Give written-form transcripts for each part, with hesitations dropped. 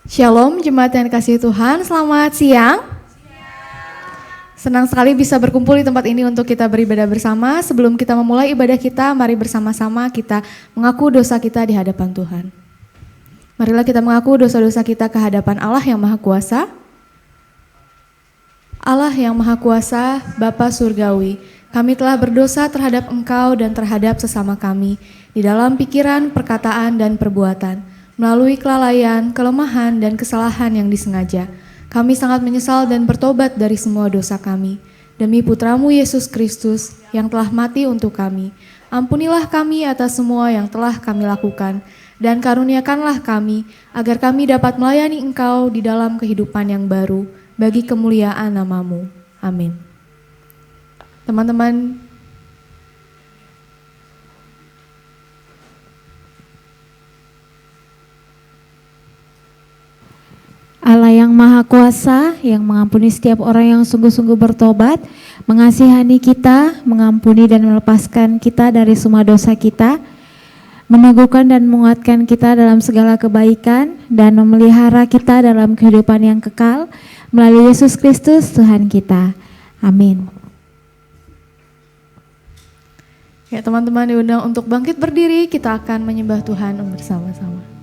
Shalom jemaat yang dikasihi Tuhan, selamat siang. Senang sekali bisa berkumpul di tempat ini untuk kita beribadah bersama. Sebelum kita memulai ibadah kita, mari bersama-sama kita mengaku dosa kita di hadapan Tuhan. Marilah kita mengaku dosa-dosa kita ke hadapan Allah yang Maha Kuasa. Allah yang Maha Kuasa, Bapa Surgawi, kami telah berdosa terhadap Engkau dan terhadap sesama kami, di dalam pikiran, perkataan, dan perbuatan, melalui kelalaian, kelemahan, dan kesalahan yang disengaja. Kami sangat menyesal dan bertobat dari semua dosa kami. Demi Putramu Yesus Kristus yang telah mati untuk kami, ampunilah kami atas semua yang telah kami lakukan, dan karuniakanlah kami, agar kami dapat melayani Engkau di dalam kehidupan yang baru, bagi kemuliaan nama-Mu. Amin. Teman-teman, Allah yang Maha Kuasa, yang mengampuni setiap orang yang sungguh-sungguh bertobat, mengasihani kita, mengampuni dan melepaskan kita dari semua dosa kita, meneguhkan dan menguatkan kita dalam segala kebaikan, dan memelihara kita dalam kehidupan yang kekal, melalui Yesus Kristus Tuhan kita. Amin. Ya, teman-teman diundang untuk bangkit berdiri, kita akan menyembah Tuhan bersama-sama.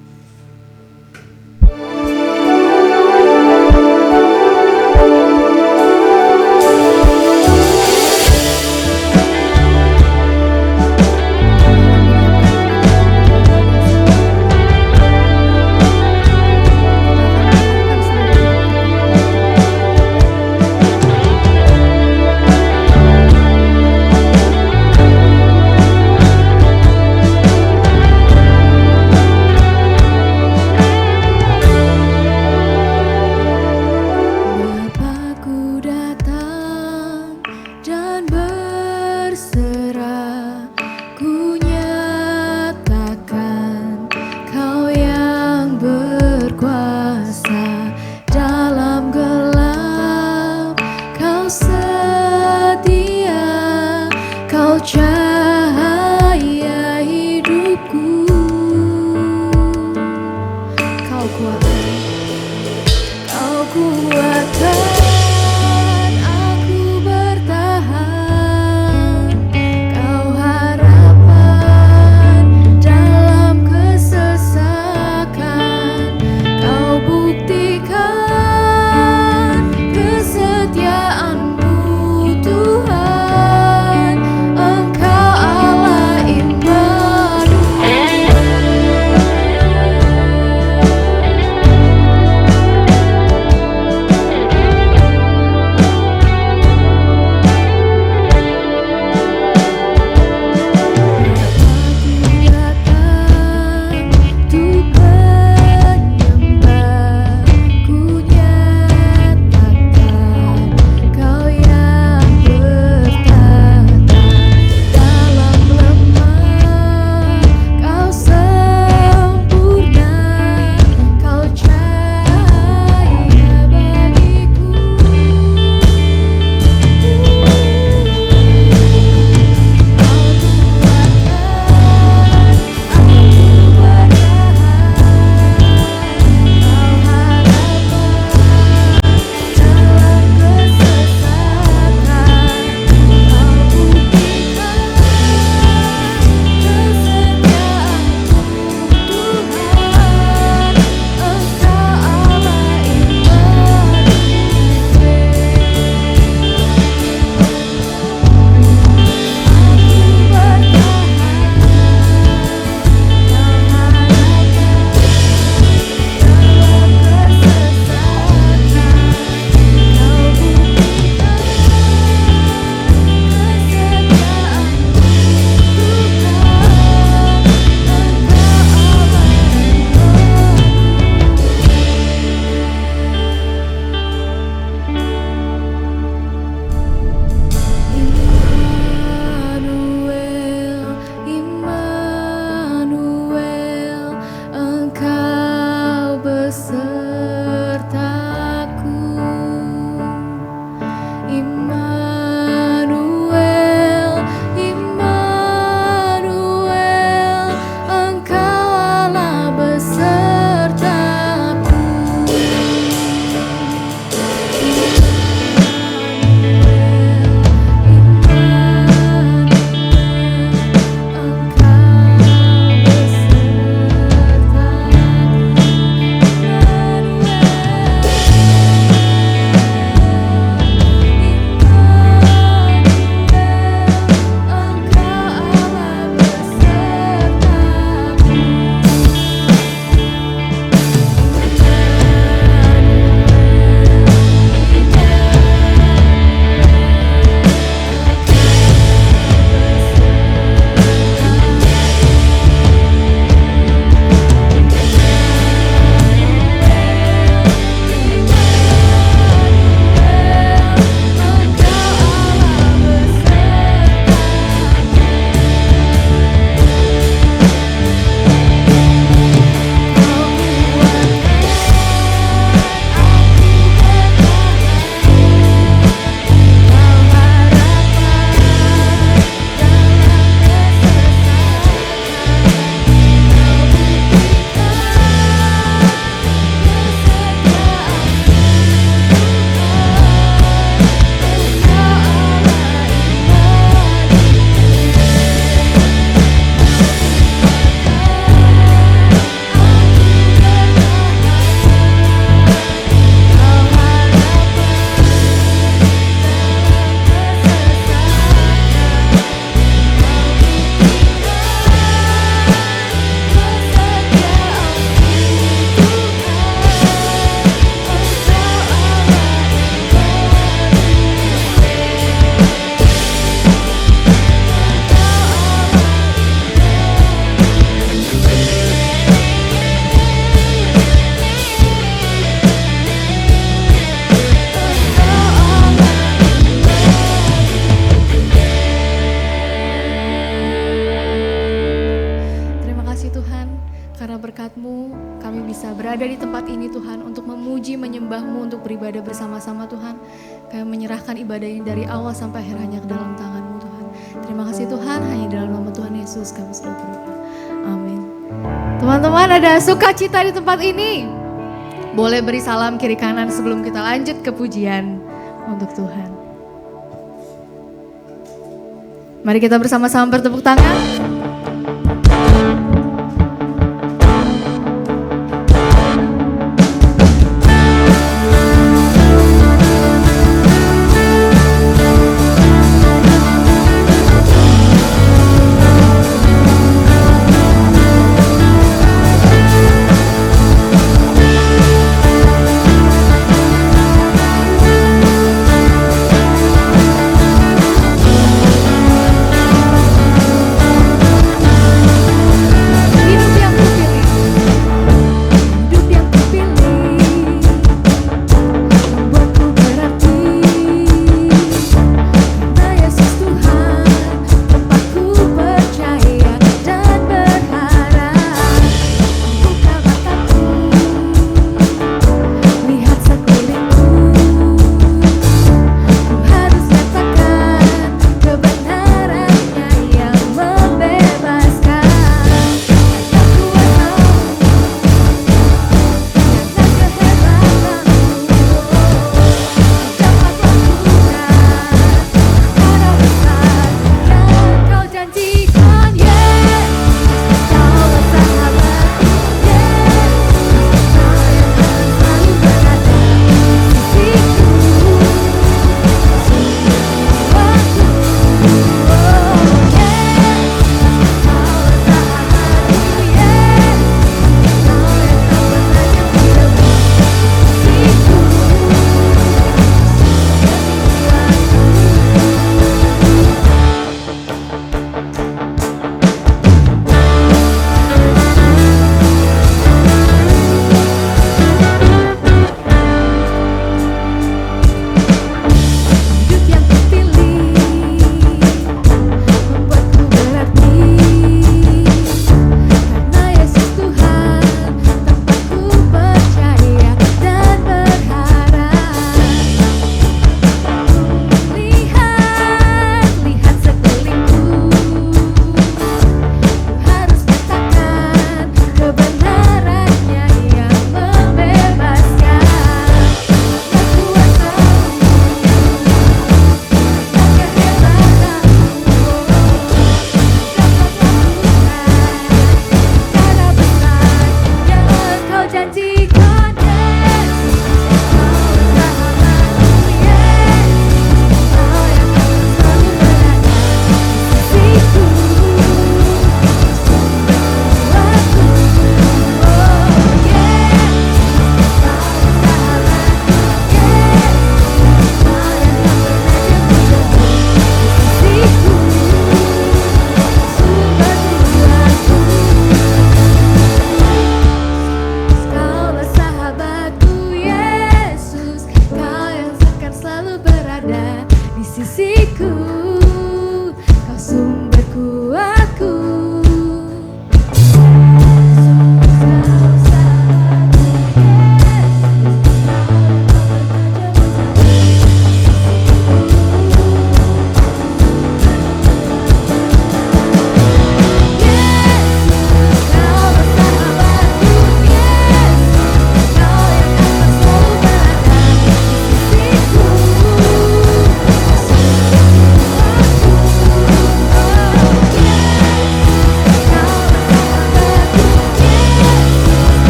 Karena berkat-Mu kami bisa berada di tempat ini Tuhan untuk memuji, menyembah-Mu, untuk beribadah bersama-sama Tuhan. Kami menyerahkan ibadah ini dari awal sampai akhir hanya ke dalam tangan-Mu Tuhan. Terima kasih Tuhan, hanya dalam nama Tuhan Yesus kami selalu berdoa. Amin. Teman-teman, ada sukacita di tempat ini. Boleh beri salam kiri kanan sebelum kita lanjut ke pujian untuk Tuhan. Mari kita bersama-sama bertepuk tangan.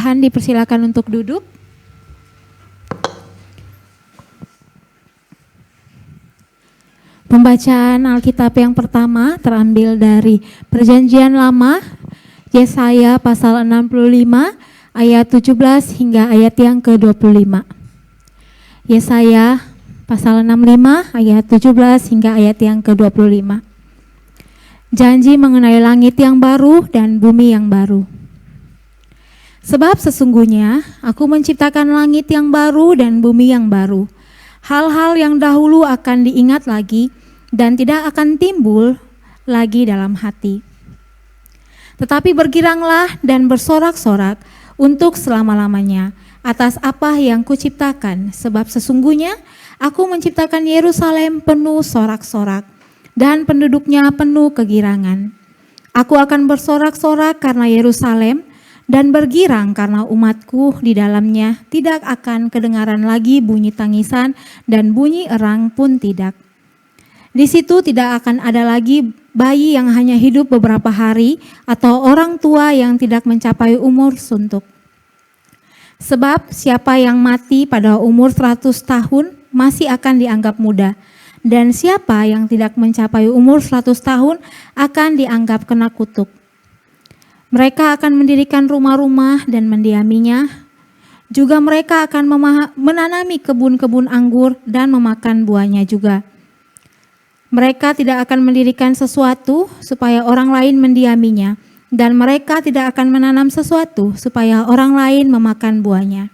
Tuhan dipersilakan untuk duduk. Pembacaan Alkitab yang pertama terambil dari Perjanjian Lama, Yesaya pasal 65 ayat 17 hingga ayat yang ke-25. Yesaya pasal 65 ayat 17 hingga ayat yang ke-25. Janji mengenai langit yang baru dan bumi yang baru. Sebab sesungguhnya aku menciptakan langit yang baru dan bumi yang baru. Hal-hal yang dahulu akan diingat lagi dan tidak akan timbul lagi dalam hati. Tetapi bergiranglah dan bersorak-sorak untuk selama-lamanya atas apa yang kuciptakan, sebab sesungguhnya aku menciptakan Yerusalem penuh sorak-sorak dan penduduknya penuh kegirangan. Aku akan bersorak-sorak karena Yerusalem dan bergirang karena umatku di dalamnya. Tidak akan kedengaran lagi bunyi tangisan dan bunyi erang pun tidak. Di situ tidak akan ada lagi bayi yang hanya hidup beberapa hari atau orang tua yang tidak mencapai umur suntuk. Sebab siapa yang mati pada umur 100 tahun masih akan dianggap muda, dan siapa yang tidak mencapai umur 100 tahun akan dianggap kena kutuk. Mereka akan mendirikan rumah-rumah dan mendiaminya. Juga mereka akan menanami kebun-kebun anggur dan memakan buahnya juga. Mereka tidak akan mendirikan sesuatu supaya orang lain mendiaminya, dan mereka tidak akan menanam sesuatu supaya orang lain memakan buahnya.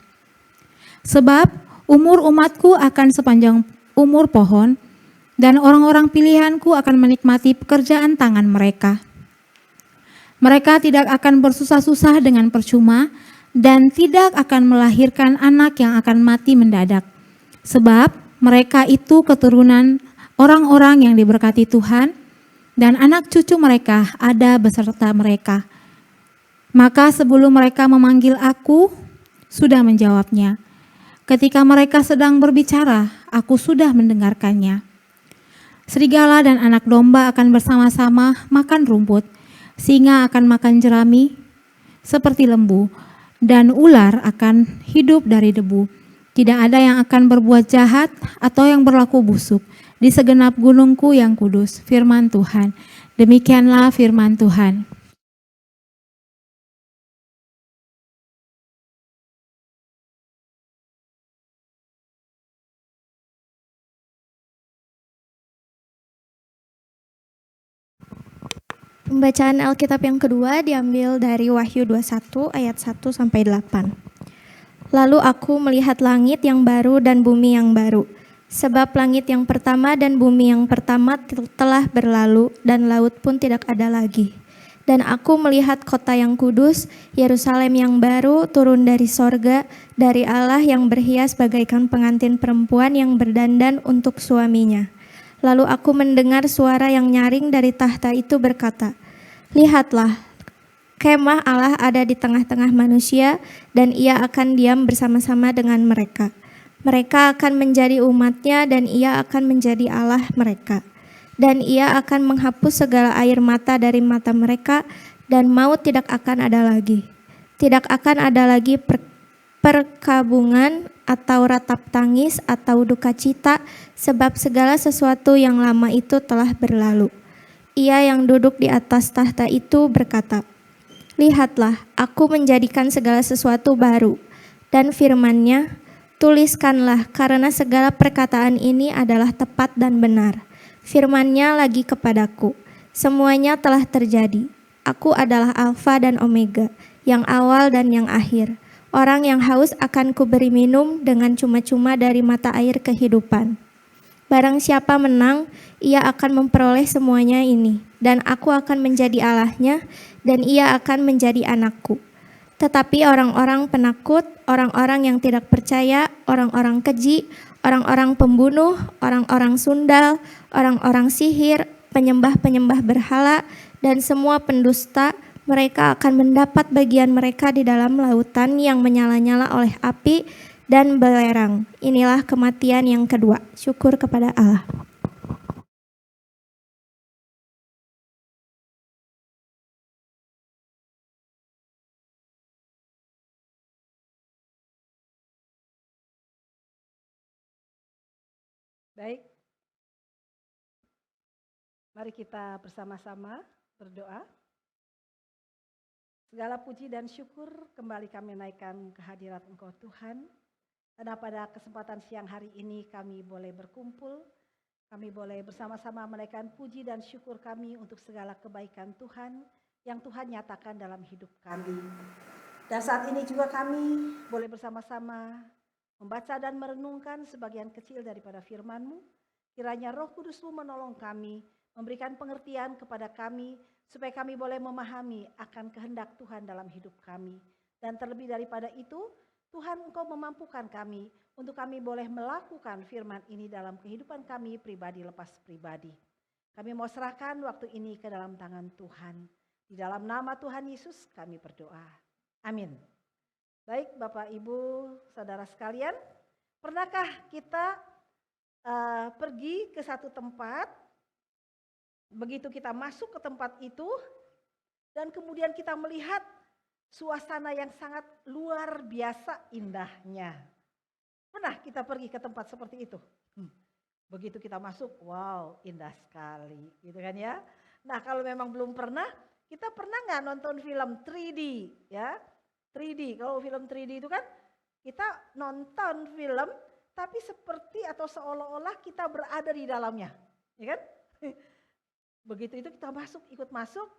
Sebab umur umatku akan sepanjang umur pohon, dan orang-orang pilihanku akan menikmati pekerjaan tangan mereka. Mereka tidak akan bersusah-susah dengan percuma, dan tidak akan melahirkan anak yang akan mati mendadak. Sebab mereka itu keturunan orang-orang yang diberkati Tuhan, dan anak cucu mereka ada beserta mereka. Maka sebelum mereka memanggil aku, sudah menjawabnya. Ketika mereka sedang berbicara, aku sudah mendengarkannya. Serigala dan anak domba akan bersama-sama makan rumput, singa akan makan jerami seperti lembu, dan ular akan hidup dari debu. Tidak ada yang akan berbuat jahat atau yang berlaku busuk di segenap gunungku yang kudus, firman Tuhan. Demikianlah firman Tuhan. Pembacaan Alkitab yang kedua diambil dari Wahyu 21 ayat 1 sampai 8. Lalu aku melihat langit yang baru dan bumi yang baru. Sebab langit yang pertama dan bumi yang pertama telah berlalu, dan laut pun tidak ada lagi. Dan aku melihat kota yang kudus, Yerusalem yang baru, turun dari sorga, dari Allah yang berhias bagaikan pengantin perempuan yang berdandan untuk suaminya. Lalu aku mendengar suara yang nyaring dari tahta itu berkata, "Lihatlah, kemah Allah ada di tengah-tengah manusia, dan ia akan diam bersama-sama dengan mereka. Mereka akan menjadi umatnya, dan ia akan menjadi Allah mereka. Dan ia akan menghapus segala air mata dari mata mereka, dan maut tidak akan ada lagi. Tidak akan ada lagi perkabungan atau ratap tangis atau duka cita, sebab segala sesuatu yang lama itu telah berlalu." Ia yang duduk di atas tahta itu berkata, "Lihatlah, aku menjadikan segala sesuatu baru." Dan firman-Nya, "Tuliskanlah, karena segala perkataan ini adalah tepat dan benar." Firman-Nya lagi kepadaku, "Semuanya telah terjadi. Aku adalah Alfa dan Omega, yang awal dan yang akhir. Orang yang haus akan kuberi minum dengan cuma-cuma dari mata air kehidupan. Barang siapa menang, ia akan memperoleh semuanya ini, dan aku akan menjadi Allahnya, dan ia akan menjadi anakku. Tetapi orang-orang penakut, orang-orang yang tidak percaya, orang-orang keji, orang-orang pembunuh, orang-orang sundal, orang-orang sihir, penyembah-penyembah berhala, dan semua pendusta, mereka akan mendapat bagian mereka di dalam lautan yang menyala-nyala oleh api dan belerang. Inilah kematian yang kedua." Syukur kepada Allah. Baik, mari kita bersama-sama berdoa. Segala puji dan syukur kembali kami naikkan kehadirat Engkau Tuhan. Karena pada kesempatan siang hari ini kami boleh berkumpul, kami boleh bersama-sama menaikkan puji dan syukur kami untuk segala kebaikan Tuhan yang Tuhan nyatakan dalam hidup kami. Dan saat ini juga kami boleh bersama-sama membaca dan merenungkan sebagian kecil daripada firman-Mu. Kiranya Roh Kudus-Mu menolong kami, memberikan pengertian kepada kami, supaya kami boleh memahami akan kehendak Tuhan dalam hidup kami. Dan terlebih daripada itu, Tuhan Engkau memampukan kami untuk kami boleh melakukan firman ini dalam kehidupan kami pribadi lepas pribadi. Kami mau serahkan waktu ini ke dalam tangan Tuhan. Di dalam nama Tuhan Yesus kami berdoa. Amin. Baik Bapak Ibu Saudara sekalian, pernahkah kita pergi ke satu tempat, begitu kita masuk ke tempat itu, dan kemudian kita melihat suasana yang sangat luar biasa indahnya. Pernah kita pergi ke tempat seperti itu? Begitu kita masuk, wow indah sekali gitu kan ya. Nah kalau memang belum pernah, kita pernah nggak nonton film 3D ya? 3D, kalau film 3D itu kan kita nonton film tapi seperti atau seolah-olah kita berada di dalamnya, ya kan? Begitu itu kita masuk, ikut masuk,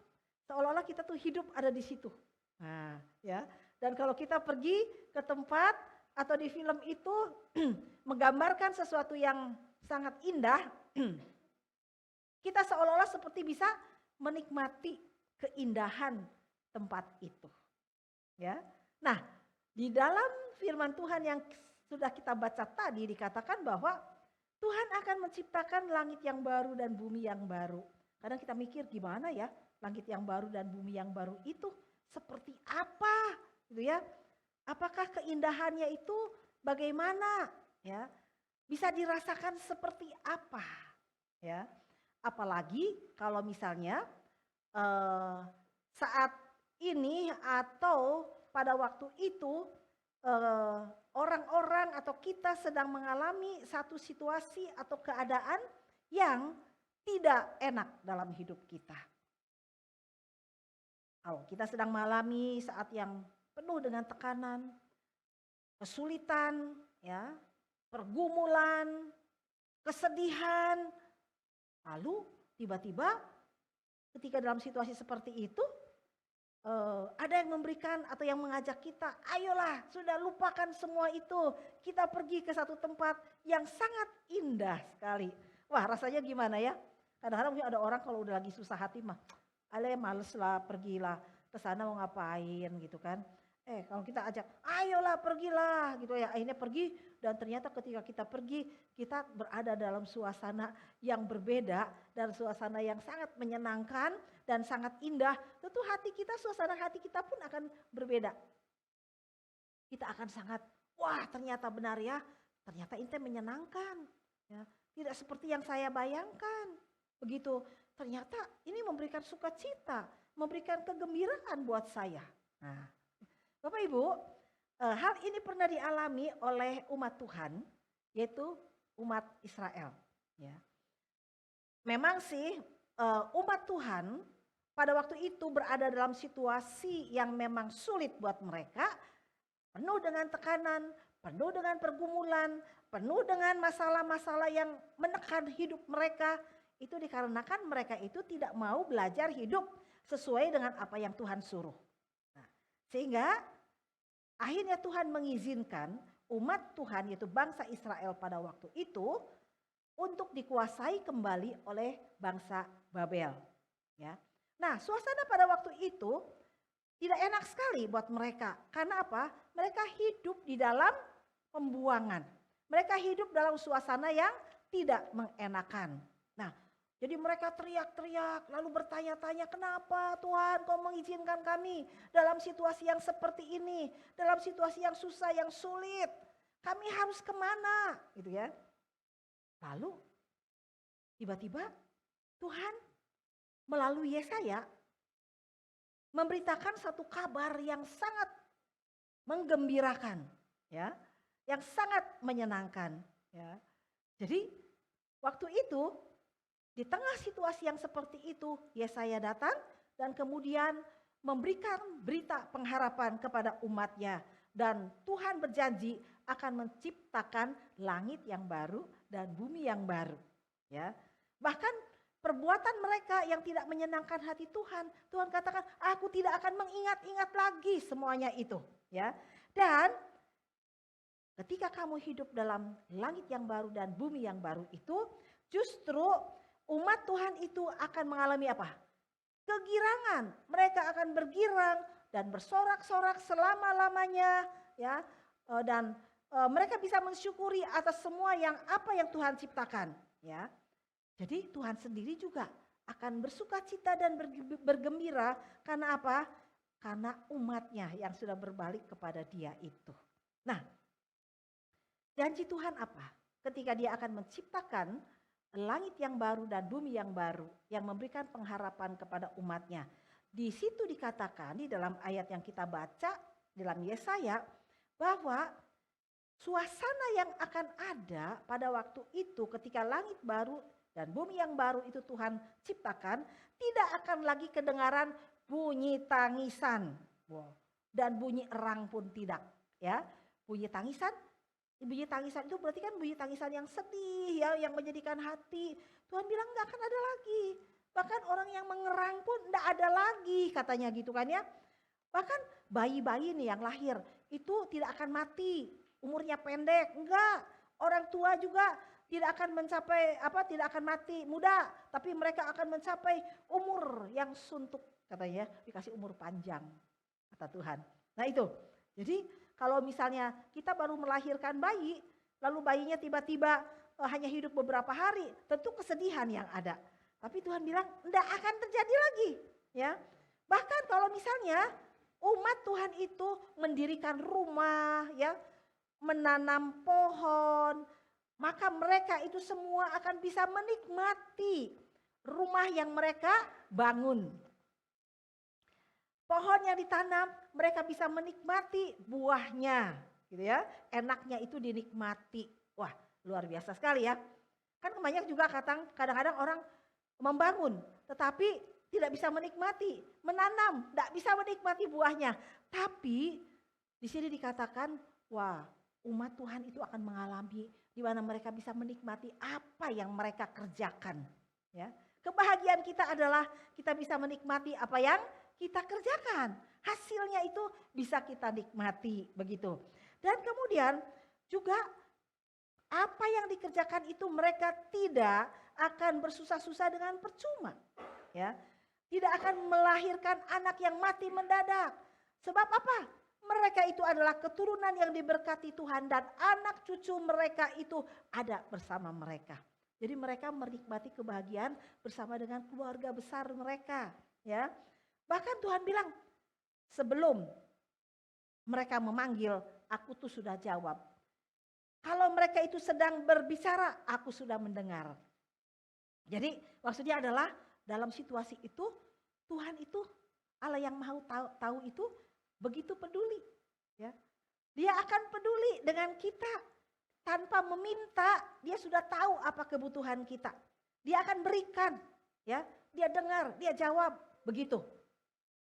seolah-olah kita tuh hidup ada di situ. Nah, ya. Dan kalau kita pergi ke tempat atau di film itu menggambarkan sesuatu yang sangat indah, kita seolah-olah seperti bisa menikmati keindahan tempat itu. Ya. Nah, di dalam firman Tuhan yang sudah kita baca tadi dikatakan bahwa Tuhan akan menciptakan langit yang baru dan bumi yang baru. Kadang kita mikir gimana ya langit yang baru dan bumi yang baru itu seperti apa gitu ya. Apakah keindahannya itu bagaimana ya? Bisa dirasakan seperti apa ya? Apalagi kalau misalnya saat ini atau pada waktu itu orang-orang atau kita sedang mengalami satu situasi atau keadaan yang tidak enak dalam hidup kita. Kalau kita sedang mengalami saat yang penuh dengan tekanan, kesulitan, ya, pergumulan, kesedihan, lalu tiba-tiba ketika dalam situasi seperti itu ada yang memberikan atau yang mengajak kita, ayolah sudah lupakan semua itu, kita pergi ke satu tempat yang sangat indah sekali. Wah rasanya gimana ya? Kadang-kadang mungkin ada orang kalau udah lagi susah hati mah, males lah pergilah ke sana mau ngapain gitu kan. Kalau kita ajak, ayolah pergilah gitu ya, akhirnya pergi dan ternyata ketika kita pergi kita berada dalam suasana yang berbeda dan suasana yang sangat menyenangkan dan sangat indah. Tentu hati kita, suasana hati kita pun akan berbeda. Kita akan sangat, wah ternyata benar ya, ternyata ini menyenangkan. Ya. Tidak seperti yang saya bayangkan. Begitu, ternyata ini memberikan sukacita, memberikan kegembiraan buat saya. Nah, Bapak Ibu, hal ini pernah dialami oleh umat Tuhan, yaitu umat Israel. Ya. Memang sih umat Tuhan pada waktu itu berada dalam situasi yang memang sulit buat mereka, penuh dengan tekanan, penuh dengan pergumulan, penuh dengan masalah-masalah yang menekan hidup mereka. Itu dikarenakan mereka itu tidak mau belajar hidup sesuai dengan apa yang Tuhan suruh. Nah, sehingga akhirnya Tuhan mengizinkan umat Tuhan yaitu bangsa Israel pada waktu itu untuk dikuasai kembali oleh bangsa Babel. Ya. Nah suasana pada waktu itu tidak enak sekali buat mereka. Karena apa? Mereka hidup di dalam pembuangan. Mereka hidup dalam suasana yang tidak mengenakan. Nah jadi mereka teriak-teriak lalu bertanya-tanya, kenapa Tuhan kau mengizinkan kami dalam situasi yang seperti ini, dalam situasi yang susah, yang sulit. Kami harus kemana gitu ya. Lalu tiba-tiba Tuhan melalui Yesaya memberitakan satu kabar yang sangat menggembirakan ya, yang sangat menyenangkan ya. Jadi Waktu itu, di tengah situasi yang seperti itu, Yesaya datang dan kemudian memberikan berita pengharapan kepada umatnya. Dan Tuhan berjanji akan menciptakan langit yang baru dan bumi yang baru. Ya, bahkan perbuatan mereka yang tidak menyenangkan hati Tuhan, Tuhan katakan, aku tidak akan mengingat-ingat lagi semuanya itu. Ya, dan ketika kamu hidup dalam langit yang baru dan bumi yang baru itu, justru umat Tuhan itu akan mengalami apa? Kegirangan. Mereka akan bergirang dan bersorak-sorak selama-lamanya, ya. Dan mereka bisa mensyukuri atas semua apa yang Tuhan ciptakan, ya. Jadi Tuhan sendiri juga akan bersukacita dan bergembira karena apa? Karena umatnya yang sudah berbalik kepada Dia itu. Nah, janji Tuhan apa? Ketika Dia akan menciptakan langit yang baru dan bumi yang baru yang memberikan pengharapan kepada umatnya. Di situ dikatakan di dalam ayat yang kita baca dalam Yesaya bahwa suasana yang akan ada pada waktu itu ketika langit baru dan bumi yang baru itu Tuhan ciptakan, tidak akan lagi kedengaran bunyi tangisan dan bunyi erang pun tidak, ya. Bunyi tangisan itu berarti kan bunyi tangisan yang sedih, ya, yang menyedihkan hati. Tuhan bilang nggak akan ada lagi. Bahkan orang yang mengerang pun nggak ada lagi, katanya gitu kan ya. Bahkan bayi-bayi nih yang lahir itu tidak akan mati, umurnya pendek, enggak. Orang tua juga tidak akan tidak akan mati muda, tapi mereka akan mencapai umur yang suntuk, katanya, dikasih umur panjang, kata Tuhan. Nah itu, jadi kalau misalnya kita baru melahirkan bayi, lalu bayinya tiba-tiba hanya hidup beberapa hari, tentu kesedihan yang ada. Tapi Tuhan bilang enggak akan terjadi lagi, ya. Bahkan kalau misalnya umat Tuhan itu mendirikan rumah, ya, menanam pohon, maka mereka itu semua akan bisa menikmati rumah yang mereka bangun. Pohon yang ditanam, mereka bisa menikmati buahnya, gitu ya. Enaknya itu dinikmati. Wah, luar biasa sekali ya. Kan banyak juga kadang-kadang orang membangun, tetapi tidak bisa menikmati, menanam, tidak bisa menikmati buahnya. Tapi di sini dikatakan, wah, umat Tuhan itu akan mengalami di mana mereka bisa menikmati apa yang mereka kerjakan. Ya, kebahagiaan kita adalah kita bisa menikmati apa yang kita kerjakan. Hasilnya itu bisa kita nikmati, begitu. Dan kemudian juga apa yang dikerjakan itu mereka tidak akan bersusah-susah dengan percuma. Ya, tidak akan melahirkan anak yang mati mendadak. Sebab apa? Mereka itu adalah keturunan yang diberkati Tuhan dan anak cucu mereka itu ada bersama mereka. Jadi mereka menikmati kebahagiaan bersama dengan keluarga besar mereka, ya. Bahkan Tuhan bilang, sebelum mereka memanggil, aku tuh sudah jawab. Kalau mereka itu sedang berbicara, aku sudah mendengar. Jadi maksudnya adalah dalam situasi itu, Tuhan itu, Allah yang mau tahu itu begitu peduli. Ya. Dia akan peduli dengan kita tanpa meminta, dia sudah tahu apa kebutuhan kita. Dia akan berikan, ya. Dia dengar, dia jawab, begitu.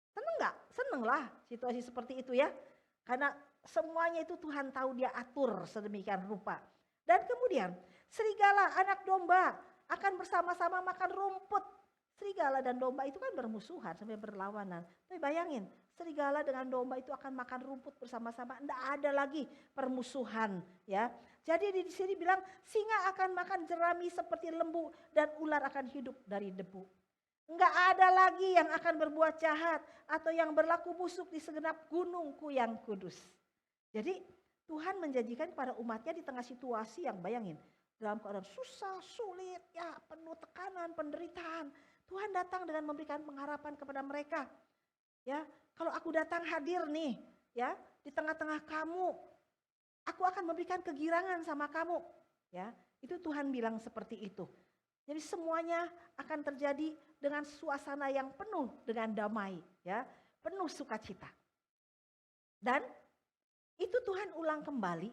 Seneng nggak? Seneng lah situasi seperti itu ya. Karena semuanya itu Tuhan tahu, dia atur sedemikian rupa. Dan kemudian serigala, anak domba akan bersama-sama makan rumput. Serigala dan domba itu kan bermusuhan sampai berlawanan. Tapi bayangin, serigala dengan domba itu akan makan rumput bersama-sama. Tidak ada lagi permusuhan, ya. Jadi di sini bilang singa akan makan jerami seperti lembu dan ular akan hidup dari debu. Enggak ada lagi yang akan berbuat jahat atau yang berlaku busuk di segenap gunungku yang kudus. Jadi Tuhan menjanjikan kepada umatnya di tengah situasi yang bayangin, dalam keadaan susah, sulit, ya, penuh tekanan, penderitaan. Tuhan datang dengan memberikan pengharapan kepada mereka. Ya, kalau aku datang hadir nih, ya, di tengah-tengah kamu, aku akan memberikan kegirangan sama kamu. Ya, itu Tuhan bilang seperti itu. Jadi semuanya akan terjadi dengan suasana yang penuh dengan damai, ya, penuh sukacita. Dan itu Tuhan ulang kembali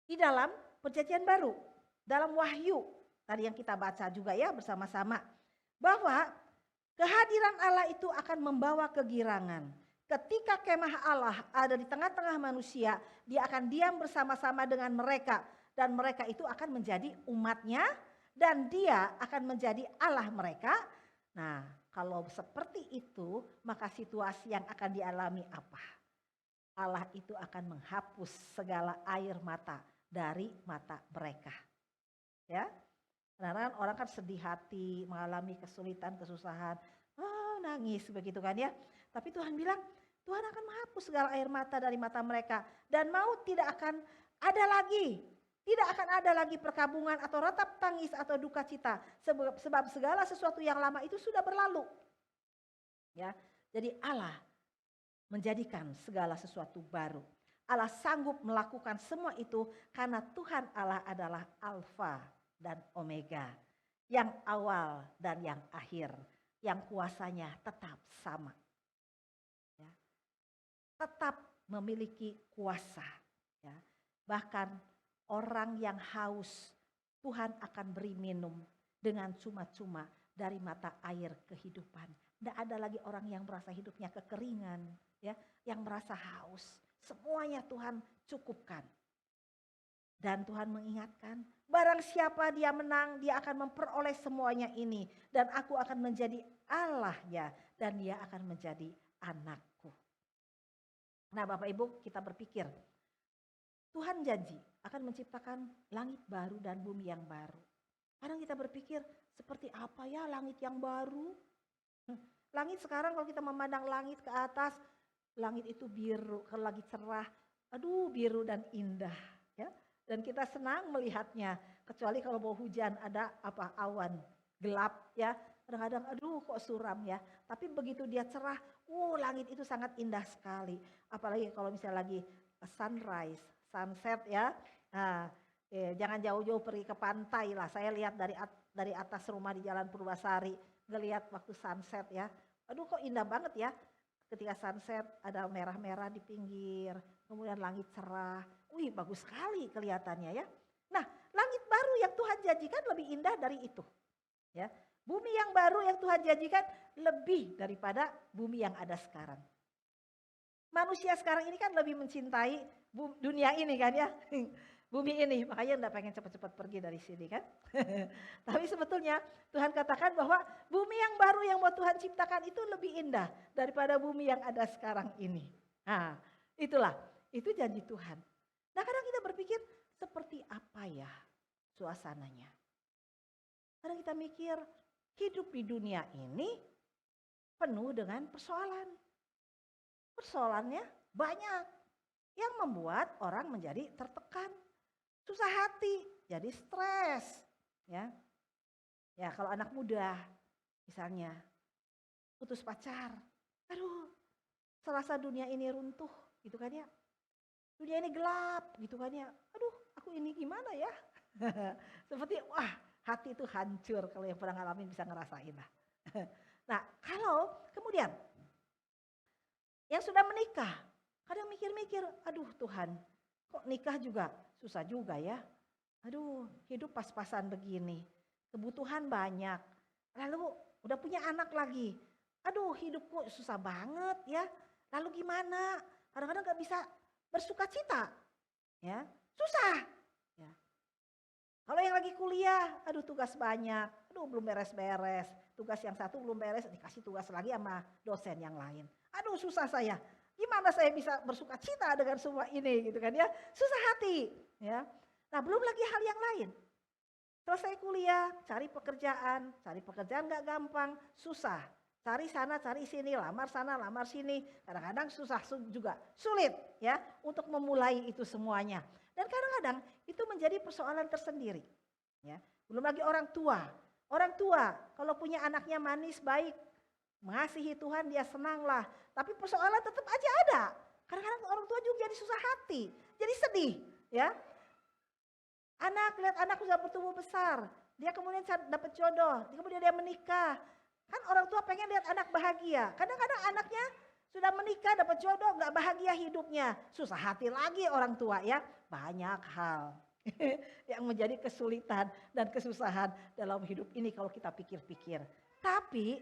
di dalam perjanjian baru, dalam Wahyu tadi yang kita baca juga ya bersama-sama, bahwa kehadiran Allah itu akan membawa kegirangan. Ketika kemah Allah ada di tengah-tengah manusia, dia akan diam bersama-sama dengan mereka. Dan mereka itu akan menjadi umatnya dan dia akan menjadi Allah mereka. Nah, kalau seperti itu, maka situasi yang akan dialami apa? Allah itu akan menghapus segala air mata dari mata mereka. Ya, karena orang kan sedih hati, mengalami kesulitan, kesusahan, nangis begitu kan ya. Tapi Tuhan bilang, Tuhan akan menghapus segala air mata dari mata mereka. Dan maut tidak akan ada lagi. Tidak akan ada lagi perkabungan atau ratap tangis atau duka cita. Sebab segala sesuatu yang lama itu sudah berlalu. Ya, jadi Allah menjadikan segala sesuatu baru. Allah sanggup melakukan semua itu karena Tuhan Allah adalah Alfa dan Omega. Yang awal dan yang akhir. Yang kuasanya tetap sama. Ya, tetap memiliki kuasa. Ya, bahkan orang yang haus, Tuhan akan beri minum dengan cuma-cuma dari mata air kehidupan. Tidak ada lagi orang yang merasa hidupnya kekeringan, ya, yang merasa haus. Semuanya Tuhan cukupkan. Dan Tuhan mengingatkan, barang siapa dia menang, dia akan memperoleh semuanya ini. Dan aku akan menjadi Allahnya, dan dia akan menjadi anakku. Nah Bapak Ibu, kita berpikir, Tuhan janji akan menciptakan langit baru dan bumi yang baru. Kadang kita berpikir, seperti apa ya langit yang baru? Langit sekarang kalau kita memandang langit ke atas, langit itu biru, kalau lagi cerah, aduh biru dan indah. Ya. Dan kita senang melihatnya, kecuali kalau mau hujan ada awan gelap ya. Kadang-kadang aduh kok suram ya. Tapi begitu dia cerah, langit itu sangat indah sekali. Apalagi kalau misalnya lagi sunrise, sunset ya. Nah, jangan jauh-jauh pergi ke pantai lah. Saya lihat dari atas rumah di Jalan Purbasari, ngelihat waktu sunset ya. Aduh kok indah banget ya. Ketika sunset ada merah-merah di pinggir, kemudian langit cerah. Wih bagus sekali kelihatannya ya. Nah langit baru yang Tuhan janjikan lebih indah dari itu. Ya, bumi yang baru yang Tuhan janjikan lebih daripada bumi yang ada sekarang. Manusia sekarang ini kan lebih mencintai dunia ini kan ya. Bumi ini, makanya enggak pengen cepat-cepat pergi dari sini kan. Tapi sebetulnya Tuhan katakan bahwa bumi yang baru yang mau Tuhan ciptakan itu lebih indah daripada bumi yang ada sekarang ini. Nah itulah, itu janji Tuhan. Nah kadang kita berpikir seperti apa ya suasananya. Kadang kita mikir hidup di dunia ini penuh dengan persoalan. Persoalannya banyak yang membuat orang menjadi tertekan. Susah hati, jadi stres. Ya, kalau anak muda misalnya putus pacar. Aduh, serasa dunia ini runtuh gitu kan ya. Dunia ini gelap gitu kan ya. Aduh, aku ini gimana ya? Seperti hati itu hancur kalau yang pernah ngalamin bisa ngerasain lah. Nah, kalau kemudian yang sudah menikah, kadang mikir-mikir, aduh Tuhan, kok nikah juga susah juga ya. Aduh, hidup pas-pasan begini. Kebutuhan banyak. Lalu udah punya anak lagi. Aduh, hidupku susah banget ya. Lalu gimana? Kadang-kadang gak bisa bersuka cita. Ya, susah. Ya. Kalau yang lagi kuliah, aduh tugas banyak. Aduh, belum beres-beres. Tugas yang satu belum beres, dikasih tugas lagi sama dosen yang lain. Aduh, susah saya. Gimana saya bisa bersuka cita dengan semua ini gitu kan ya. Susah hati ya. Nah belum lagi hal yang lain. Selesai kuliah, cari pekerjaan gak gampang, susah. Cari sana, cari sini, lamar sana, lamar sini. Kadang-kadang susah juga, sulit ya untuk memulai itu semuanya. Dan kadang-kadang itu menjadi persoalan tersendiri. Ya. Belum lagi orang tua. Orang tua kalau punya anaknya manis, baik, mengasihi Tuhan dia senanglah. Tapi persoalan tetap aja ada. Kadang-kadang orang tua juga jadi susah hati, jadi sedih, ya. Lihat anak sudah bertumbuh besar, dia kemudian dapat jodoh, kemudian dia menikah. Kan orang tua pengen lihat anak bahagia. Kadang-kadang anaknya sudah menikah, dapat jodoh, nggak bahagia hidupnya. Susah hati lagi orang tua ya. Banyak hal. yang menjadi kesulitan dan kesusahan dalam hidup ini kalau kita pikir-pikir. Tapi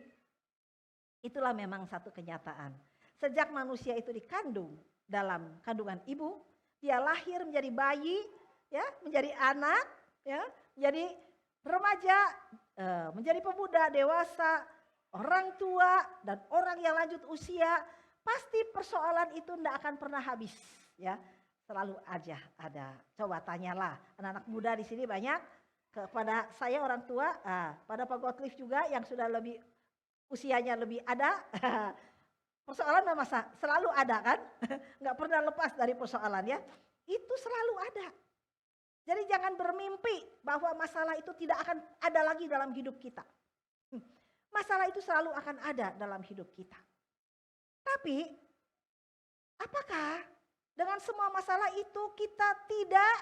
itulah memang satu kenyataan. Sejak manusia itu dikandung dalam kandungan ibu, dia lahir menjadi bayi, ya, menjadi anak, ya, menjadi remaja, menjadi pemuda, dewasa, orang tua dan orang yang lanjut usia, pasti persoalan itu tidak akan pernah habis, ya. Selalu aja ada. Coba tanyalah anak-anak muda di sini banyak, kepada saya orang tua, pada Pak Gottlieb juga yang sudah lebih usianya lebih ada. Persoalan memang selalu ada kan, nggak pernah lepas dari persoalan ya. Itu selalu ada. Jadi jangan bermimpi bahwa masalah itu tidak akan ada lagi dalam hidup kita. Masalah itu selalu akan ada dalam hidup kita. Tapi apakah dengan semua masalah itu kita tidak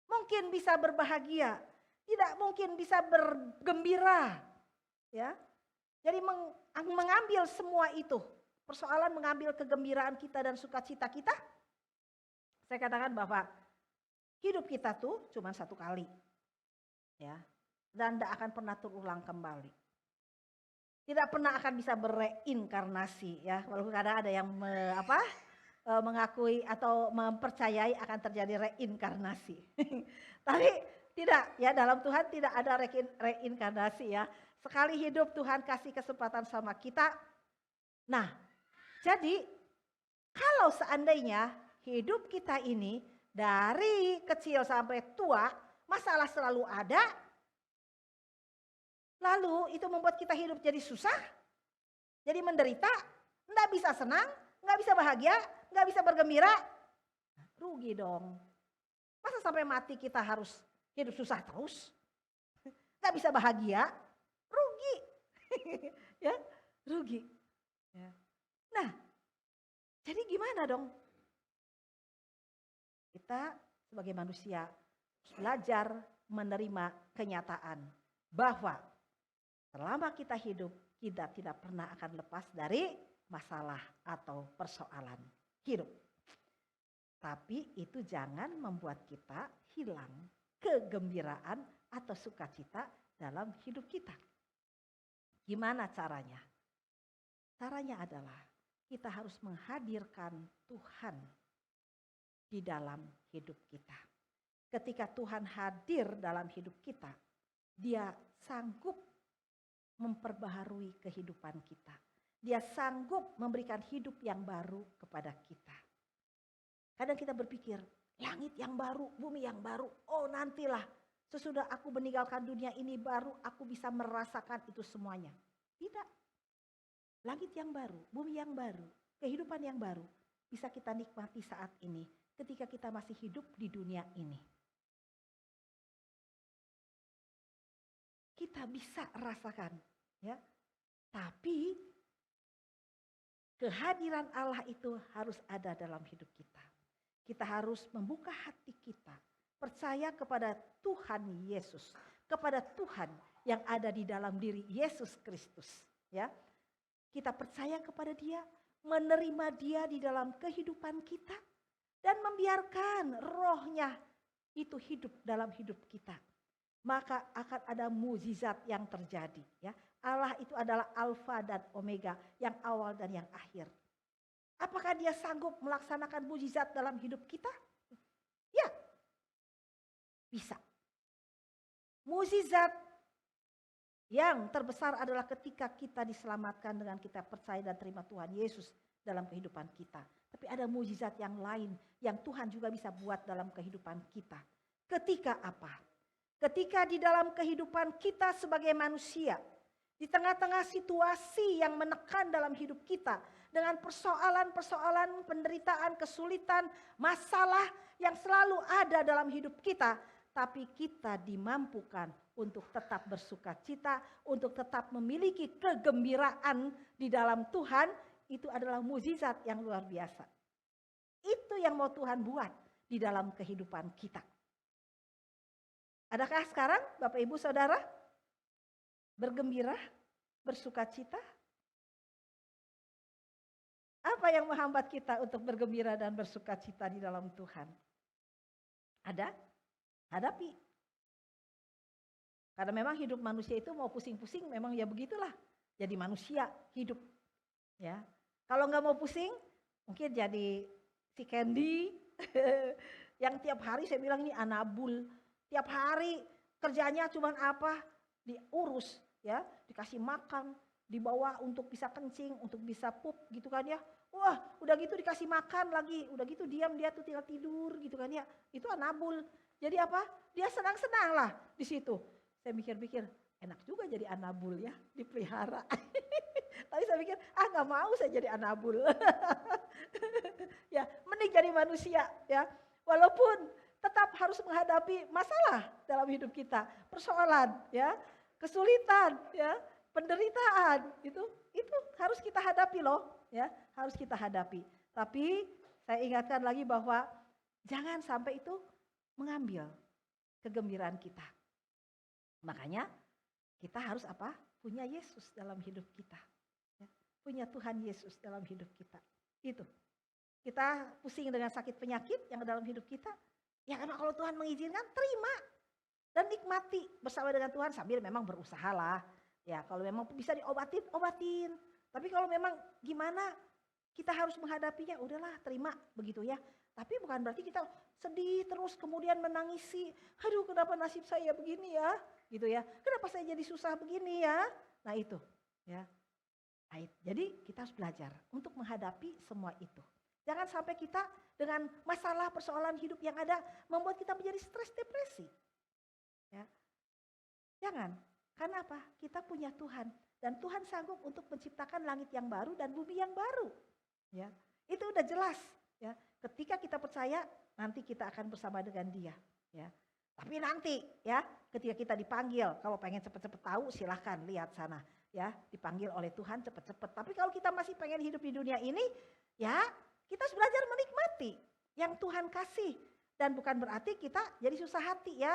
mungkin bisa berbahagia, tidak mungkin bisa bergembira, ya? Jadi mengambil semua itu, persoalan mengambil kegembiraan kita dan sukacita kita. Saya katakan bahwa hidup kita tuh cuma satu kali, ya, dan tidak akan pernah terulang kembali. Tidak pernah akan bisa bereinkarnasi, ya, walaupun kadang ada yang mengakui atau mempercayai akan terjadi reinkarnasi. Tapi tidak, ya, dalam Tuhan tidak ada reinkarnasi, ya. Sekali hidup Tuhan kasih kesempatan sama kita. Nah, jadi kalau seandainya hidup kita ini dari kecil sampai tua masalah selalu ada, lalu itu membuat kita hidup jadi susah, jadi menderita, nggak bisa senang, nggak bisa bahagia, nggak bisa bergembira, rugi dong. Masa sampai mati kita harus hidup susah terus, nggak bisa bahagia, rugi, ya, rugi. Ya. Nah, jadi gimana dong? Kita sebagai manusia harus belajar menerima kenyataan bahwa selama kita hidup, kita tidak pernah akan lepas dari masalah atau persoalan hidup. Tapi itu jangan membuat kita hilang kegembiraan atau sukacita dalam hidup kita. Gimana caranya? Caranya adalah kita harus menghadirkan Tuhan di dalam hidup kita. Ketika Tuhan hadir dalam hidup kita, Dia sanggup memperbaharui kehidupan kita. Dia sanggup memberikan hidup yang baru kepada kita. Kadang kita berpikir, langit yang baru, bumi yang baru, oh nantilah sesudah aku meninggalkan dunia ini baru aku bisa merasakan itu semuanya. Tidak. Langit yang baru, bumi yang baru, kehidupan yang baru bisa kita nikmati saat ini ketika kita masih hidup di dunia ini. Kita bisa rasakan, ya. Tapi kehadiran Allah itu harus ada dalam hidup kita. Kita harus membuka hati kita, percaya kepada Tuhan Yesus, kepada Tuhan yang ada di dalam diri Yesus Kristus, ya. Kita percaya kepada Dia, menerima Dia di dalam kehidupan kita dan membiarkan Roh-Nya itu hidup dalam hidup kita. Maka akan ada mukjizat yang terjadi, ya. Allah itu adalah Alfa dan Omega, yang awal dan yang akhir. Apakah Dia sanggup melaksanakan mukjizat dalam hidup kita? Ya, bisa. Mukjizat yang terbesar adalah ketika kita diselamatkan dengan kita percaya dan terima Tuhan Yesus dalam kehidupan kita. Tapi ada mukjizat yang lain yang Tuhan juga bisa buat dalam kehidupan kita. Ketika apa? Ketika di dalam kehidupan kita sebagai manusia, di tengah-tengah situasi yang menekan dalam hidup kita, dengan persoalan-persoalan, penderitaan, kesulitan, masalah yang selalu ada dalam hidup kita, tapi kita dimampukan untuk tetap bersuka cita, untuk tetap memiliki kegembiraan di dalam Tuhan, itu adalah mukjizat yang luar biasa. Itu yang mau Tuhan buat di dalam kehidupan kita. Adakah sekarang Bapak Ibu Saudara bergembira, bersuka cita? Apa yang menghambat kita untuk bergembira dan bersuka cita di dalam Tuhan? Ada? hadapi. Karena memang hidup manusia itu mau pusing-pusing memang ya begitulah. Jadi manusia hidup. Ya. Kalau nggak mau pusing, mungkin jadi si Candy yang tiap hari saya bilang ini anabul. Tiap hari kerjanya cuman apa? Diurus, ya, dikasih makan, dibawa untuk bisa kencing, untuk bisa pup gitu kan ya. Wah, udah gitu dikasih makan lagi, udah gitu diam dia tuh tinggal tidur gitu kan ya. Itu anabul. Jadi apa? Dia senang-senang lah di situ. Saya mikir-mikir, enak juga jadi anabul ya, dipelihara. Tapi saya pikir, nggak mau saya jadi anabul. Ya, mending jadi manusia ya. Walaupun tetap harus menghadapi masalah dalam hidup kita, persoalan ya, kesulitan ya, penderitaan itu harus kita hadapi loh ya, harus kita hadapi. Tapi saya ingatkan lagi bahwa jangan sampai itu mengambil kegembiraan kita. Makanya kita harus apa? Punya Yesus dalam hidup kita. Ya. Punya Tuhan Yesus dalam hidup kita. Itu. Kita pusing dengan sakit penyakit yang dalam hidup kita. Ya karena kalau Tuhan mengizinkan, terima. Dan nikmati bersama dengan Tuhan sambil memang berusaha lah. Ya kalau memang bisa diobatin, obatin. Tapi kalau memang gimana kita harus menghadapinya, udahlah terima begitu ya. Tapi bukan berarti kita sedih terus kemudian menangisi. Aduh kenapa nasib saya begini ya. Gitu ya. Kenapa saya jadi susah begini ya. Nah itu ya. Jadi kita harus belajar untuk menghadapi semua itu. Jangan sampai kita dengan masalah persoalan hidup yang ada membuat kita menjadi stres depresi. Ya. Jangan. Karena apa? Kita punya Tuhan. Dan Tuhan sanggup untuk menciptakan langit yang baru dan bumi yang baru. Ya. Itu udah jelas. Ya. Ketika kita percaya nanti kita akan bersama dengan Dia. Ya. Tapi nanti ya ketika kita dipanggil, kalau pengen cepet-cepet tahu silahkan lihat sana. Ya, dipanggil oleh Tuhan cepet-cepet. Tapi kalau kita masih pengen hidup di dunia ini, ya kita harus belajar menikmati yang Tuhan kasih. Dan bukan berarti kita jadi susah hati ya.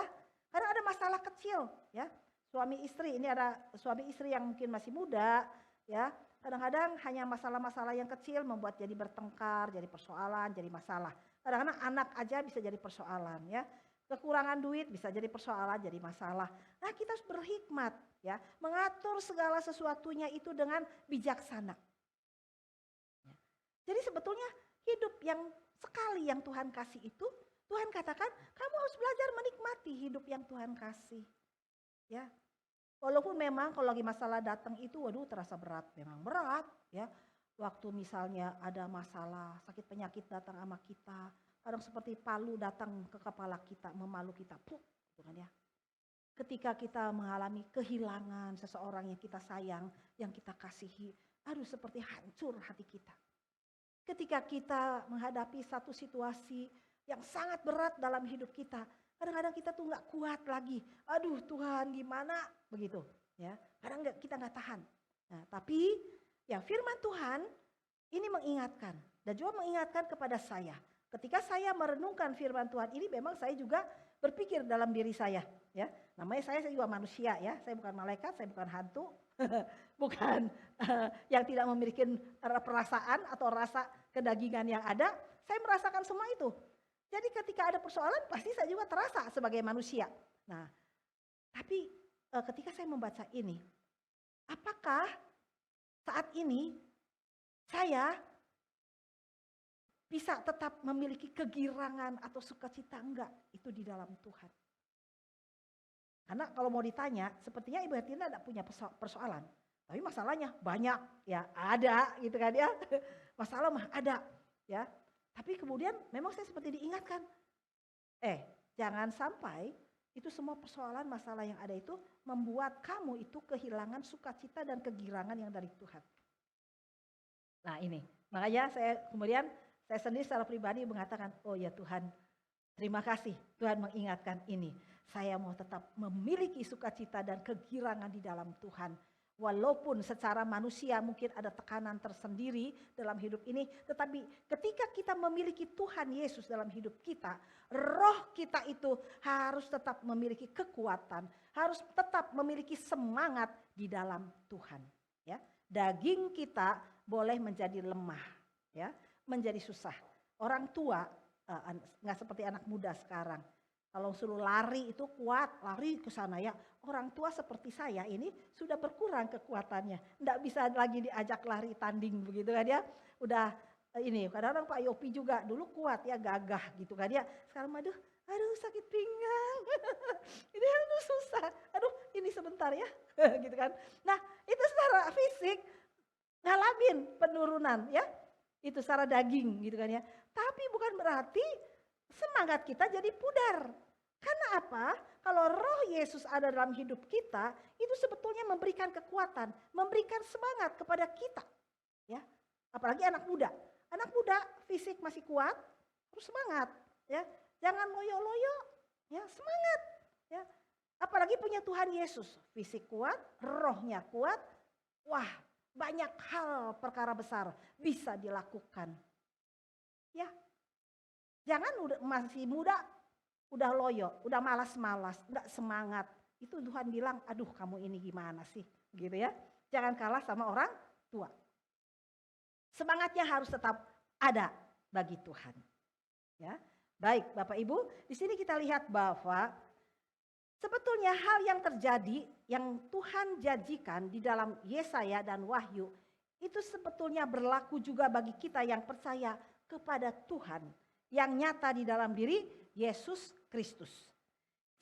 Karena ada masalah kecil ya. Suami istri, ini ada suami istri yang mungkin masih muda ya. Kadang-kadang hanya masalah-masalah yang kecil membuat jadi bertengkar, jadi persoalan, jadi masalah. Kadang-kadang anak aja bisa jadi persoalan ya. Kekurangan duit bisa jadi persoalan, jadi masalah. Nah kita harus berhikmat ya, mengatur segala sesuatunya itu dengan bijaksana. Ya. Jadi sebetulnya hidup yang sekali yang Tuhan kasih itu, Tuhan katakan kamu harus belajar menikmati hidup yang Tuhan kasih. Ya, walaupun memang kalau lagi masalah datang itu, waduh terasa berat, memang berat ya. Waktu misalnya ada masalah, sakit penyakit datang sama kita. Kadang seperti palu datang ke kepala kita, memalu kita, gitu kan ya. Ketika kita mengalami kehilangan seseorang yang kita sayang, yang kita kasihi, aduh seperti hancur hati kita. Ketika kita menghadapi satu situasi yang sangat berat dalam hidup kita, kadang-kadang kita tuh nggak kuat lagi. Aduh Tuhan gimana begitu, ya. Kadang kita nggak tahan. Nah, tapi ya firman Tuhan ini mengingatkan dan juga mengingatkan kepada saya. Ketika saya merenungkan firman Tuhan ini memang saya juga berpikir dalam diri saya ya. Namanya saya juga manusia ya. Saya bukan malaikat, saya bukan hantu. Bukan yang tidak memiliki perasaan atau rasa kedagingan yang ada. Saya merasakan semua itu. Jadi ketika ada persoalan pasti saya juga terasa sebagai manusia. Nah, tapi ketika saya membaca ini, apakah saat ini saya bisa tetap memiliki kegirangan atau sukacita? Enggak, itu di dalam Tuhan. Karena kalau mau ditanya, sepertinya Ibu Hertina tidak punya persoalan. Tapi masalahnya banyak, ya ada gitu kan ya. Masalah mah ada ya. Tapi kemudian memang saya seperti diingatkan. Jangan sampai itu semua persoalan masalah yang ada itu membuat kamu itu kehilangan sukacita dan kegirangan yang dari Tuhan. Nah ini, makanya saya sendiri secara pribadi mengatakan, oh ya Tuhan, terima kasih Tuhan mengingatkan ini. Saya mau tetap memiliki sukacita dan kegirangan di dalam Tuhan. Walaupun secara manusia mungkin ada tekanan tersendiri dalam hidup ini. Tetapi ketika kita memiliki Tuhan Yesus dalam hidup kita, roh kita itu harus tetap memiliki kekuatan. Harus tetap memiliki semangat di dalam Tuhan. Ya, daging kita boleh menjadi lemah. Ya, menjadi susah. Orang tua nggak seperti anak muda sekarang. Kalau suruh lari itu kuat, lari ke sana ya. Orang tua seperti saya ini sudah berkurang kekuatannya. Tidak bisa lagi diajak lari tanding begitu kan ya. Udah ini kadang-kadang Pak Yopi juga dulu kuat ya, gagah gitu kan ya. Sekarang aduh sakit pinggang. Ini aduh susah. Aduh ini sebentar ya gitu kan. Nah itu secara fisik ngalamin penurunan ya. Itu secara daging gitu kan ya. Tapi bukan berarti semangat kita jadi pudar. Karena apa? Kalau roh Yesus ada dalam hidup kita, itu sebetulnya memberikan kekuatan, memberikan semangat kepada kita. Ya, apalagi anak muda. Anak muda fisik masih kuat, harus semangat. Ya, jangan loyo-loyo. Ya, semangat. Ya, apalagi punya Tuhan Yesus, fisik kuat, rohnya kuat. Wah, banyak hal perkara besar bisa dilakukan. Ya, jangan masih muda. Udah loyo, udah malas-malas, enggak semangat. Itu Tuhan bilang, aduh kamu ini gimana sih? Gitu ya. Jangan kalah sama orang tua. Semangatnya harus tetap ada bagi Tuhan. Ya. Baik Bapak Ibu, di sini kita lihat bahwa sebetulnya hal yang terjadi, yang Tuhan janjikan di dalam Yesaya dan Wahyu, itu sebetulnya berlaku juga bagi kita yang percaya kepada Tuhan. Yang nyata di dalam diri Yesus Kristus.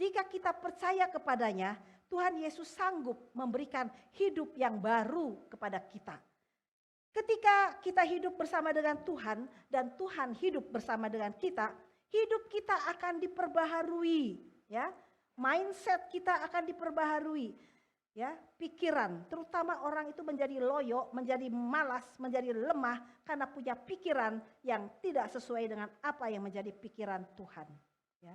Jika kita percaya kepadanya, Tuhan Yesus sanggup memberikan hidup yang baru kepada kita. Ketika kita hidup bersama dengan Tuhan dan Tuhan hidup bersama dengan kita, hidup kita akan diperbaharui, ya. Mindset kita akan diperbaharui, ya. Pikiran, terutama orang itu menjadi loyo, menjadi malas, menjadi lemah karena punya pikiran yang tidak sesuai dengan apa yang menjadi pikiran Tuhan, ya.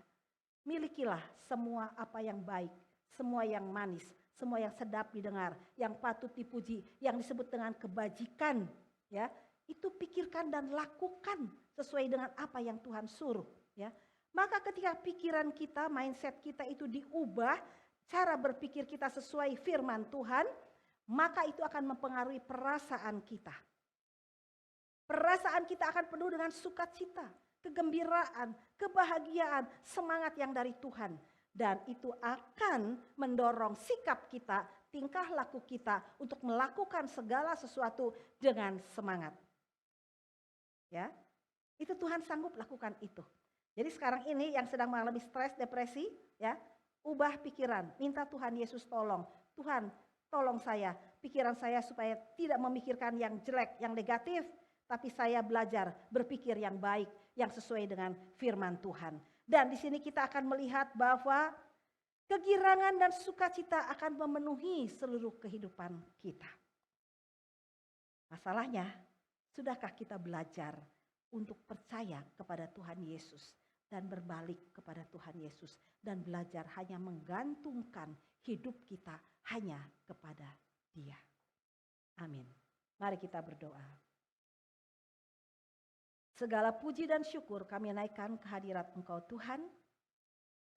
Milikilah semua apa yang baik, semua yang manis, semua yang sedap didengar, yang patut dipuji, yang disebut dengan kebajikan, ya. Itu pikirkan dan lakukan sesuai dengan apa yang Tuhan suruh, ya. Maka ketika pikiran kita, mindset kita itu diubah, cara berpikir kita sesuai firman Tuhan, maka itu akan mempengaruhi perasaan kita. Perasaan kita akan penuh dengan sukacita, kegembiraan, kebahagiaan, semangat yang dari Tuhan. Dan itu akan mendorong sikap kita, tingkah laku kita untuk melakukan segala sesuatu dengan semangat. Ya, itu Tuhan sanggup lakukan itu. Jadi sekarang ini yang sedang mengalami stres, depresi, ya, ubah pikiran, minta Tuhan Yesus tolong. Tuhan, tolong saya, pikiran saya supaya tidak memikirkan yang jelek, yang negatif, tapi saya belajar berpikir yang baik, yang sesuai dengan firman Tuhan. Dan di sini kita akan melihat bahwa kegirangan dan sukacita akan memenuhi seluruh kehidupan kita. Masalahnya, sudahkah kita belajar untuk percaya kepada Tuhan Yesus dan berbalik kepada Tuhan Yesus dan belajar hanya menggantungkan hidup kita hanya kepada Dia. Amin. Mari kita berdoa. Segala puji dan syukur kami naikkan ke hadirat Engkau Tuhan.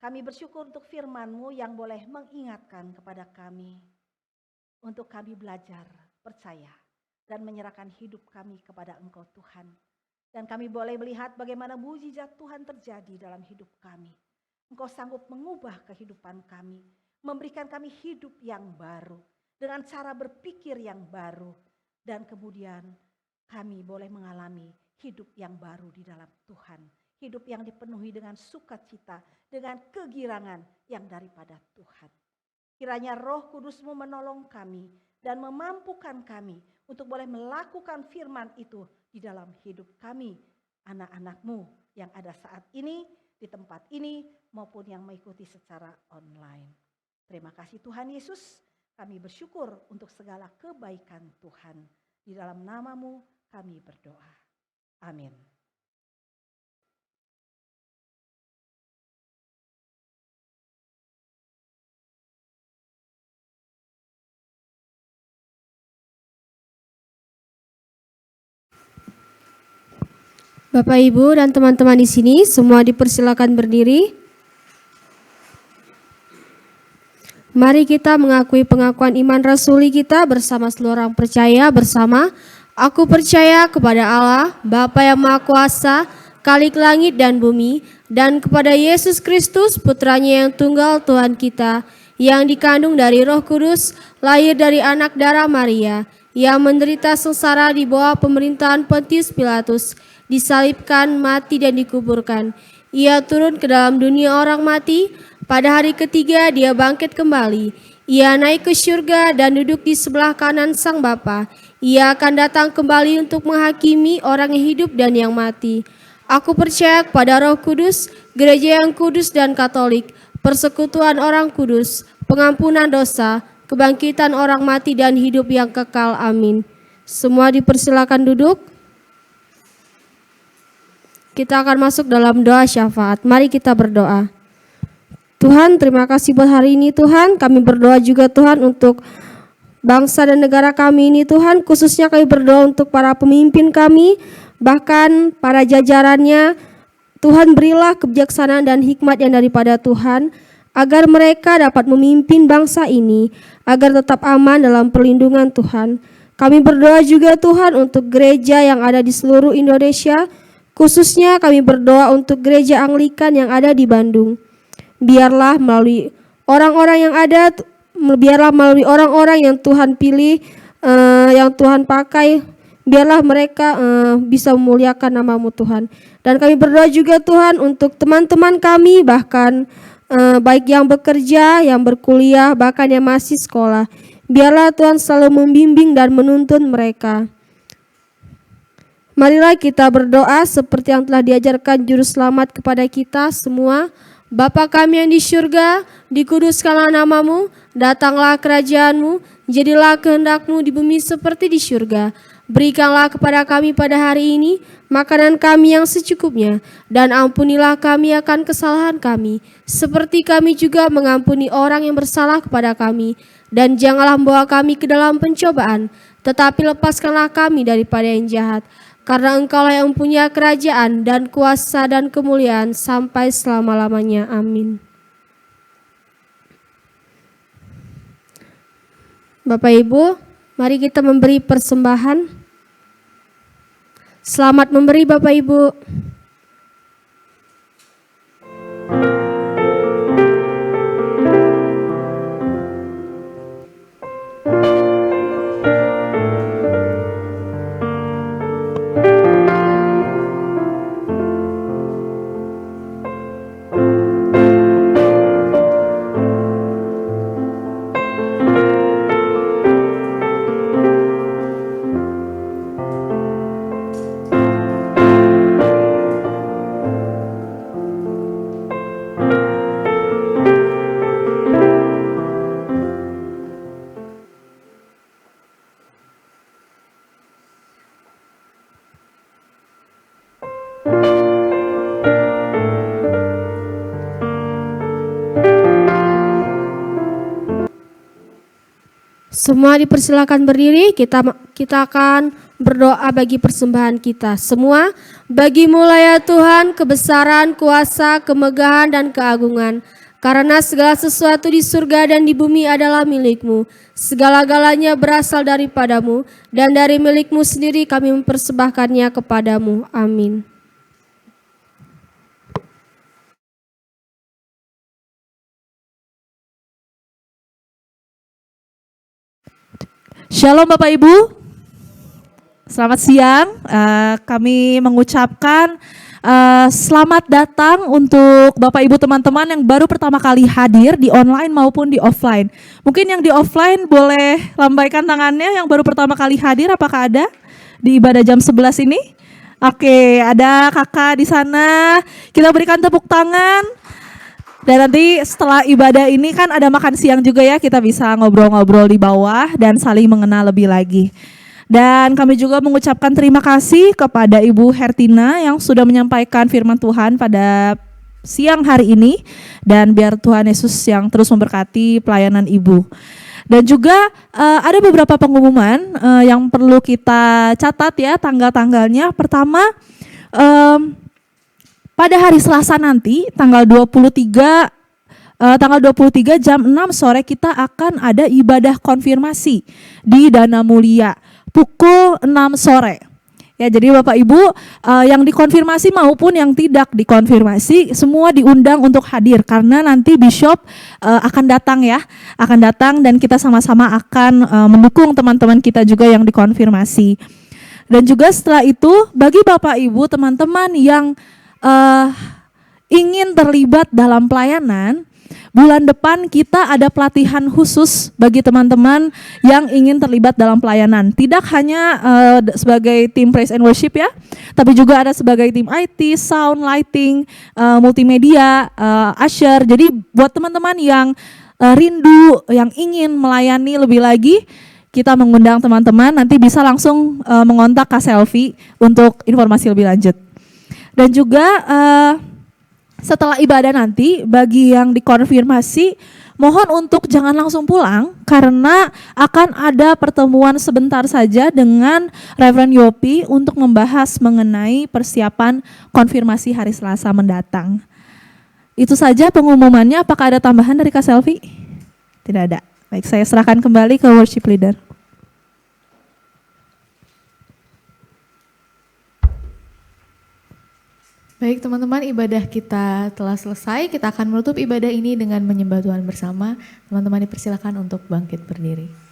Kami bersyukur untuk firman-Mu yang boleh mengingatkan kepada kami. Untuk kami belajar, percaya, dan menyerahkan hidup kami kepada Engkau Tuhan. Dan kami boleh melihat bagaimana mujizat Tuhan terjadi dalam hidup kami. Engkau sanggup mengubah kehidupan kami. Memberikan kami hidup yang baru. Dengan cara berpikir yang baru. Dan kemudian kami boleh mengalami hidup yang baru di dalam Tuhan. Hidup yang dipenuhi dengan sukacita, dengan kegirangan yang daripada Tuhan. Kiranya Roh Kudus-Mu menolong kami dan memampukan kami untuk boleh melakukan firman itu di dalam hidup kami, anak-anak-Mu yang ada saat ini, di tempat ini, maupun yang mengikuti secara online. Terima kasih Tuhan Yesus, kami bersyukur untuk segala kebaikan Tuhan. Di dalam nama-Mu kami berdoa. Amin. Bapak, Ibu, dan teman-teman di sini semua dipersilakan berdiri. Mari kita mengakui pengakuan iman rasuli kita bersama seluruh orang percaya bersama. Aku percaya kepada Allah, Bapa yang Maha Kuasa, Khalik langit dan bumi, dan kepada Yesus Kristus, Putranya yang tunggal Tuhan kita, yang dikandung dari Roh Kudus, lahir dari anak darah Maria, yang menderita sengsara di bawah pemerintahan Pontius Pilatus, disalibkan, mati dan dikuburkan. Ia turun ke dalam dunia orang mati, pada hari ketiga dia bangkit kembali. Ia naik ke surga dan duduk di sebelah kanan Sang Bapa. Ia akan datang kembali untuk menghakimi orang yang hidup dan yang mati. Aku percaya kepada Roh Kudus, gereja yang kudus dan katolik, persekutuan orang kudus, pengampunan dosa, kebangkitan orang mati dan hidup yang kekal. Amin. Semua dipersilakan duduk. Kita akan masuk dalam doa syafaat. Mari kita berdoa. Tuhan, terima kasih buat hari ini Tuhan. Kami berdoa juga Tuhan untuk bangsa dan negara kami ini Tuhan. Khususnya kami berdoa untuk para pemimpin kami, bahkan para jajarannya. Tuhan, berilah kebijaksanaan dan hikmat yang daripada Tuhan, agar mereka dapat memimpin bangsa ini, agar tetap aman dalam perlindungan Tuhan. Kami berdoa juga Tuhan untuk gereja yang ada di seluruh Indonesia. Khususnya kami berdoa untuk gereja Anglikan yang ada di Bandung. Biarlah melalui orang-orang yang ada, biarlah melalui orang-orang yang Tuhan pilih, yang Tuhan pakai, biarlah mereka bisa memuliakan nama-Mu Tuhan. Dan kami berdoa juga Tuhan untuk teman-teman kami, bahkan baik yang bekerja, yang berkuliah, bahkan yang masih sekolah. Biarlah Tuhan selalu membimbing dan menuntun mereka. Marilah kita berdoa seperti yang telah diajarkan Juru Selamat kepada kita semua. Bapa kami yang di surga, dikuduskanlah nama-Mu, datanglah kerajaan-Mu, jadilah kehendak-Mu di bumi seperti di surga. Berikanlah kepada kami pada hari ini makanan kami yang secukupnya, dan ampunilah kami akan kesalahan kami, seperti kami juga mengampuni orang yang bersalah kepada kami. Dan janganlah membawa kami ke dalam pencobaan, tetapi lepaskanlah kami daripada yang jahat. Karena Engkaulah yang mempunyai kerajaan dan kuasa dan kemuliaan sampai selama-lamanya. Amin. Bapak Ibu, mari kita memberi persembahan. Selamat memberi Bapak Ibu. Semua dipersilakan berdiri, kita akan berdoa bagi persembahan kita. Semua, bagi-Mu ya Tuhan, kebesaran, kuasa, kemegahan, dan keagungan. Karena segala sesuatu di surga dan di bumi adalah milik-Mu. Segala-galanya berasal daripada-Mu, dan dari milik-Mu sendiri kami mempersembahkannya kepada-Mu. Amin. Shalom Bapak Ibu, selamat siang. Kami mengucapkan selamat datang untuk Bapak Ibu teman-teman yang baru pertama kali hadir di online maupun di offline. Mungkin yang di offline boleh lambaikan tangannya yang baru pertama kali hadir, apakah ada di ibadah jam 11 ini? Oke, ada kakak di sana, kita berikan tepuk tangan. Dan nanti setelah ibadah ini kan ada makan siang juga ya, kita bisa ngobrol-ngobrol di bawah dan saling mengenal lebih lagi. Dan kami juga mengucapkan terima kasih kepada Ibu Hertina yang sudah menyampaikan firman Tuhan pada siang hari ini. Dan biar Tuhan Yesus yang terus memberkati pelayanan Ibu. Dan juga ada beberapa pengumuman yang perlu kita catat ya tanggal-tanggalnya. Pertama, pada hari Selasa nanti tanggal 23 jam 6 sore kita akan ada ibadah konfirmasi di Dana Mulia pukul 6 sore. Ya, jadi Bapak Ibu yang dikonfirmasi maupun yang tidak dikonfirmasi semua diundang untuk hadir karena nanti Bishop akan datang ya, akan datang dan kita sama-sama akan mendukung teman-teman kita juga yang dikonfirmasi. Dan juga setelah itu bagi Bapak Ibu teman-teman yang ingin terlibat dalam pelayanan, bulan depan kita ada pelatihan khusus bagi teman-teman yang ingin terlibat dalam pelayanan. Tidak hanya sebagai tim praise and worship ya, tapi juga ada sebagai tim IT, sound, lighting, multimedia, usher. Jadi buat teman-teman yang rindu, yang ingin melayani lebih lagi, kita mengundang teman-teman, nanti bisa langsung mengontak Kak Selvi untuk informasi lebih lanjut. Dan juga setelah ibadah nanti, bagi yang dikonfirmasi, mohon untuk jangan langsung pulang karena akan ada pertemuan sebentar saja dengan Reverend Yopi untuk membahas mengenai persiapan konfirmasi hari Selasa mendatang. Itu saja pengumumannya. Apakah ada tambahan dari Kak Selvi? Tidak ada. Baik, saya serahkan kembali ke worship leader. Baik teman-teman, ibadah kita telah selesai. Kita akan menutup ibadah ini dengan menyembah Tuhan bersama. Teman-teman dipersilakan untuk bangkit berdiri.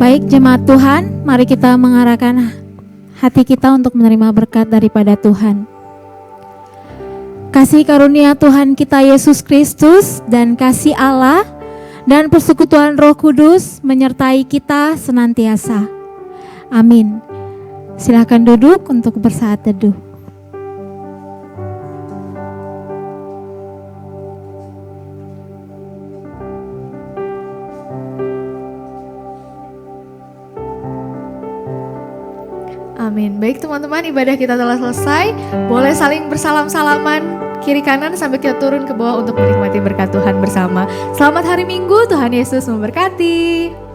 Baik jemaat Tuhan, mari kita mengarahkan hati kita untuk menerima berkat daripada Tuhan. Kasih karunia Tuhan kita Yesus Kristus dan kasih Allah dan persekutuan Roh Kudus menyertai kita senantiasa. Amin. Silakan duduk untuk bersaat teduh. Amin. Baik teman-teman, ibadah kita telah selesai. Boleh saling bersalam-salaman kiri kanan sampai kita turun ke bawah untuk menikmati berkat Tuhan bersama. Selamat hari Minggu, Tuhan Yesus memberkati.